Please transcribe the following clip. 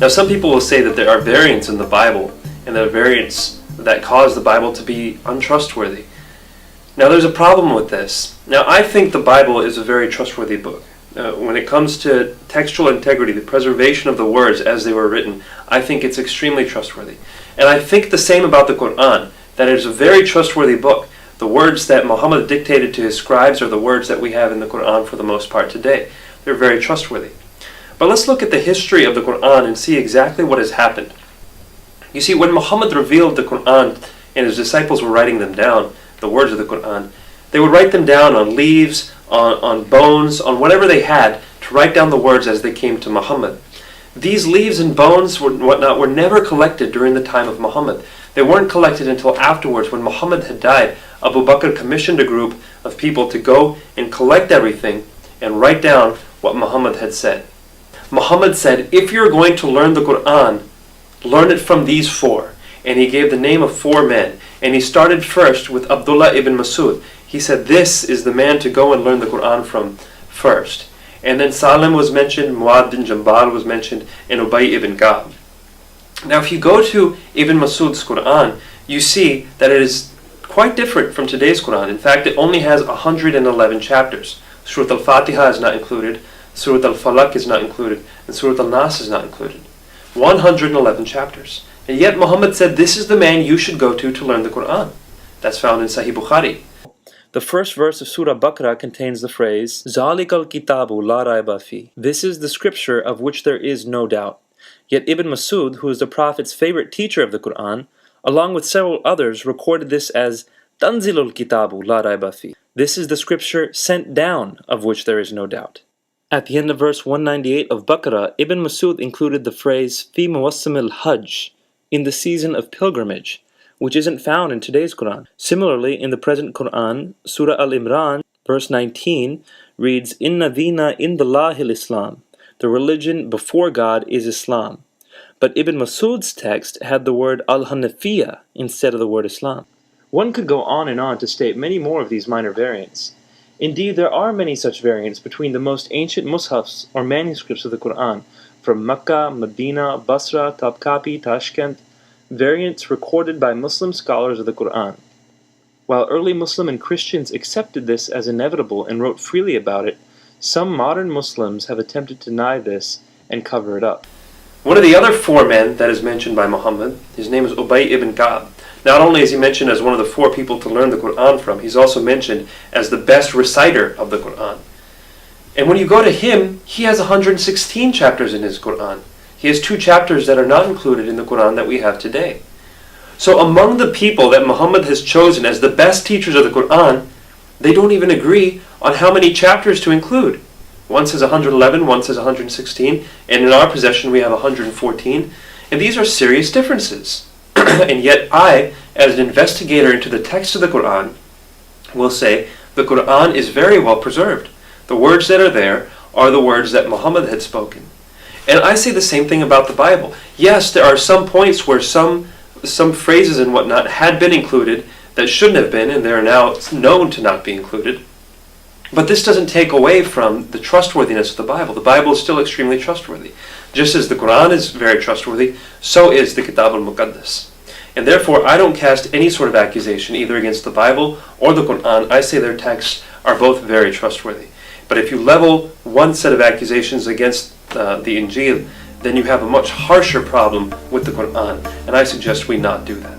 Now some people will say that there are variants in the Bible, and there are variants that cause the Bible to be untrustworthy. Now there's a problem with this. Now I think the Bible is a very trustworthy book. When it comes to textual integrity, the preservation of the words as they were written, I think it's extremely trustworthy. And I think the same about the Qur'an, that it is a very trustworthy book. The words that Muhammad dictated to his scribes are the words that we have in the Qur'an for the most part today. They're very trustworthy. But let's look at the history of the Qur'an and see exactly what has happened. You see, when Muhammad revealed the Qur'an and his disciples were writing them down, the words of the Qur'an, they would write them down on leaves, on bones, on whatever they had to write down the words as they came to Muhammad. These leaves and bones and whatnot were never collected during the time of Muhammad. They weren't collected until afterwards when Muhammad had died. Abu Bakr commissioned a group of people to go and collect everything and write down what Muhammad had said. Muhammad said, if you're going to learn the Qur'an, learn it from these four. And he gave the name of four men. And he started first with Abdullah ibn Masud. He said, this is the man to go and learn the Qur'an from first. And then Salim was mentioned, Muad bin Jambal was mentioned, and Ubai ibn Kab. Now if you go to Ibn Masud's Qur'an, you see that it is quite different from today's Qur'an. In fact, it only has 111 chapters. Surah Al-Fatiha is not included, Surah Al-Falaq is not included, and Surah Al-Nas is not included. 111 chapters. And yet Muhammad said, this is the man you should go to learn the Qur'an. That's found in Sahih Bukhari. The first verse of Surah Al-Baqarah contains the phrase, ذَلِكَ الْكِتَابُ لَا رَيْبَ فِيهِ. This is the scripture of which there is no doubt. Yet Ibn Masud, who is the Prophet's favorite teacher of the Qur'an, along with several others, recorded this as تَنْزِلُ الْكِتَابُ لَا رَيْبَ فِيهِ. This is the scripture sent down, of which there is no doubt. At the end of verse 198 of Baqarah, Ibn Masud included the phrase فِي مُوَسِّمِ الْحَجِّ, in the season of pilgrimage, which isn't found in today's Qur'an. Similarly, in the present Qur'an, Surah Al-Imran, verse 19, reads, Inna dina indallahil Islam. The religion before God is Islam. But Ibn Masud's text had the word Al-Hanafiyya instead of the word Islam. One could go on and on to state many more of these minor variants. Indeed, there are many such variants between the most ancient mushafs or manuscripts of the Qur'an, from Makkah, Madinah, Basra, Topkapi, Tashkent, variants recorded by Muslim scholars of the Qur'an. While early Muslim and Christians accepted this as inevitable and wrote freely about it, some modern Muslims have attempted to deny this and cover it up. One of the other four men that is mentioned by Muhammad, his name is Ubai ibn Kab. Not only is he mentioned as one of the four people to learn the Qur'an from, he's also mentioned as the best reciter of the Qur'an. And when you go to him, he has 116 chapters in his Qur'an. He has 2 chapters that are not included in the Qur'an that we have today. So among the people that Muhammad has chosen as the best teachers of the Qur'an, they don't even agree on how many chapters to include. One says 111, one says 116, and in our possession we have 114. And these are serious differences. And yet I, as an investigator into the text of the Qur'an, will say the Qur'an is very well preserved. The words that are there are the words that Muhammad had spoken. And I say the same thing about the Bible. Yes, there are some points where some phrases and whatnot had been included that shouldn't have been, and they're now known to not be included. But this doesn't take away from the trustworthiness of the Bible. The Bible is still extremely trustworthy. Just as the Qur'an is very trustworthy, so is the Kitab al-Muqaddas. And therefore, I don't cast any sort of accusation either against the Bible or the Qur'an. I say their texts are both very trustworthy. But if you level one set of accusations against the Injil, then you have a much harsher problem with the Qur'an, and I suggest we not do that.